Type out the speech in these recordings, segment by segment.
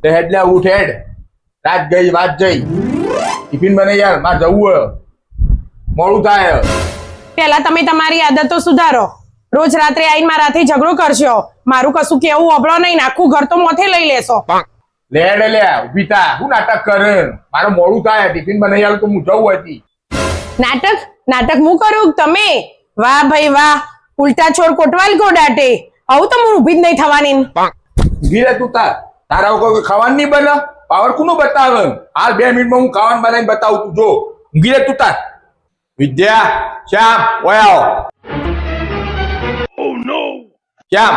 તે હેડલે ઉઠ હેડ. રાત ગઈ વાત જઈ. ટિફિન બને યાર, માર જવું મોડું થાય. પેલા તમે તમારી આદતો સુધારો. રોજ રાત્રે આઈને મારાથી ઝઘડો કરશો. મારું કશું કેવું અબળો નહીં, આખું ઘર તો મોથે લઈ લેશો. લે ઉભી થા. હું નાટક કરે? મારે મોડું થાય, ટિફિન બનાવી આલું તો હું જવું હતી. નાટક હું કરું તમે? વાહ ભાઈ વાહ, ઉલટા ચોર કોટવાલ ગોડાટે. આવું તો હું ઊભી જ નહીં થવાની. ઊભી રે તું તારા કોઈ ખાવાનું નહીં બને. પાવર કોનું બતાવે? હાલ 2 મિનિટમાં હું ખાવાનું બનાવીને બતાવું. તું જો ઊંઘી રે તું તાર. વિદ્યા, શ્યામ, ઓય આવો. શ્યામ,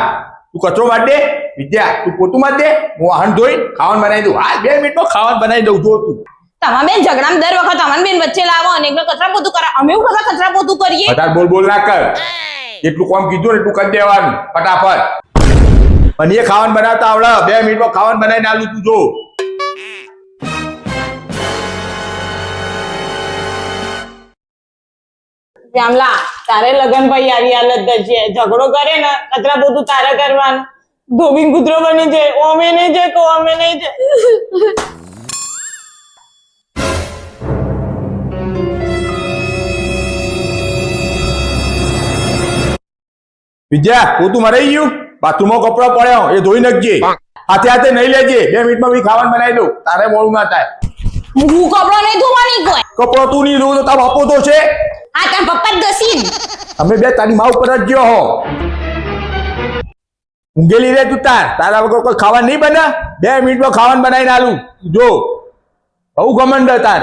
તું કચરો માર દે. વિદ્યા, તું પોતું માર દે. હું વાહન ધોઈ ખાવાનું બનાવી દઉં. હાલ 2 મિનિટમાં ખાવાનું બનાવી દઉં. જો તું તમારા બેન ઝઘડામાં દર વખત અમાર બેન વચ્ચે લાવો અને એકલો કચરા પોતું કરે. અમે એવું કચરા પોતું કરીએ? વધારે બોલ ના કર. એટલું કામ કીધું ને એટલું કરી દેવાનું ફટાફટ. અને એ ખાવાનું બનાવતા આવડે. 2 મિનિટમાં ખાવાનું બનાવીને આલું. તું જો શ્યામલા, તારે લગન ભાઈ આવી હાલત છે. ઝઘડો કરે ને કચરા પોતું તારે કરવાનું. ધોબીન કૂતરો બની જાય. ઓમે નહીં જાય કો અમે નહીં જાય. વિદ્યા, પોતું મરાઈ ગયું. બાથરૂમમાં કપડો પડ્યો એ ધોઈ નાખજે. હાથે હાથે નહીં લેજે. 2 મિનિટમાં બી ખાવાનું બનાવી દઉં. તારે મોડું ના થાય. હું કપડો નહીં ધોવાની કોઈ. કપડો તું નહીં ધોવું તો તારો બાપો તો છે. આ તાર પપ્પા જ દસી. અમે બે તારી માં ઉપર જ ગયો હો. ઊંઘેલી રે તું તારા વગર કોઈ ખાવાનું નહીં બને. 2 મિનિટમાં ખાવાનું બનાવીને આલું. જો બહુ ઘમંડ તાર.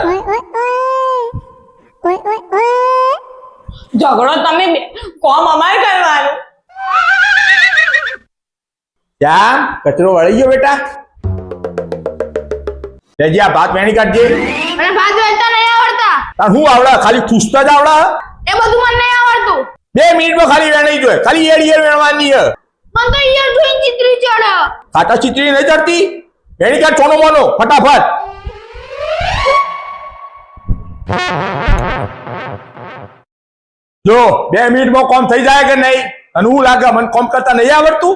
ઝઘડો તમે કોમ અમારે કરવાનું. શ્યામ, કચરો વળી ગયો બેટા. લેજી આ ભાત વેણી કાઢજે. મને ભાત વેચતા નહીં આવડતા. તાર શું આવડે? ખાલી ખુશતા જ આવડે. એ બધું મને નહીં આવડતું. 2 મિનિટમાં ખાલી વેણી જોઈએ. ખાલી એડ વેણવાની હે. મને તો ઈયર જોઈને ચિત્રી ચડે. ખાતા ચિત્રી નહીં ચડતી. વેણી કાઢ ચોનો મોનો ફટાફટ. જો 2 મિનિટમાં કોમ થઈ જાય કે નહીં? અને હું લાગે મને કોમ કરતા નહીં આવડતું.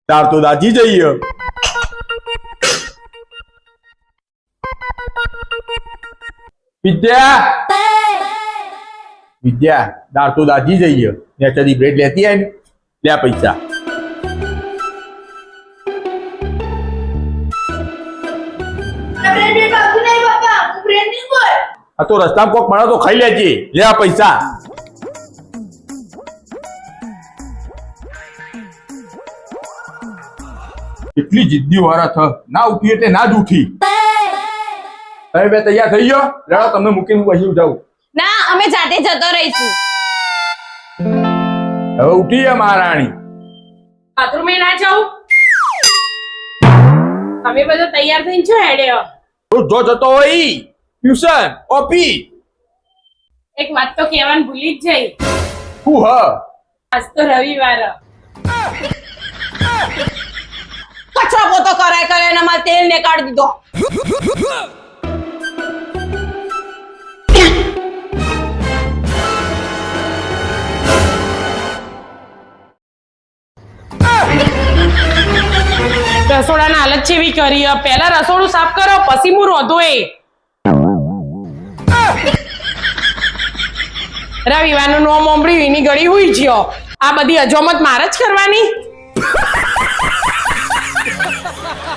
તાર તો દાજી જઈએ. વિદ્યા, દાળ તો દાજી જઈએ. નેચરી બ્રેડ લેતી આવી. લે પૈસા. આ તો રસ્તામાં કોક મળે તો ખાઈ લેજે. લે આ પૈસા. કેટલી જિદ્દી વાળા થ. ના ઉઠી એટલે ના જ ઉઠી. તમે બે તૈયાર થઈ ગયો? લડો, તમને મૂકીને પછી જાઉં. ના, અમે જાતે જતો રહીશું. હવે ઉઠી મહારાણી. બાથરૂમે ના જાઉં? તમે બધો તૈયાર થઈને છો હેડ્યો? જો જતો હોય ટ્યુશન ઓપી. એક વાત તો કહેવાનું ભૂલી જ જઈ. હું હ આજ તો રવિવાર. કચરો પોતો કરે ને મારે તેલ ને કાઢી દીધો. રસોડાના હાલત જેવી કરી. પહેલા રસોડું સાફ કરો, પછી હું રોધો. રવિવારનું નોમ ઓમડી એની ગળી હુઈ ગયો. આ બધી અજોમત મારે જ કરવાની.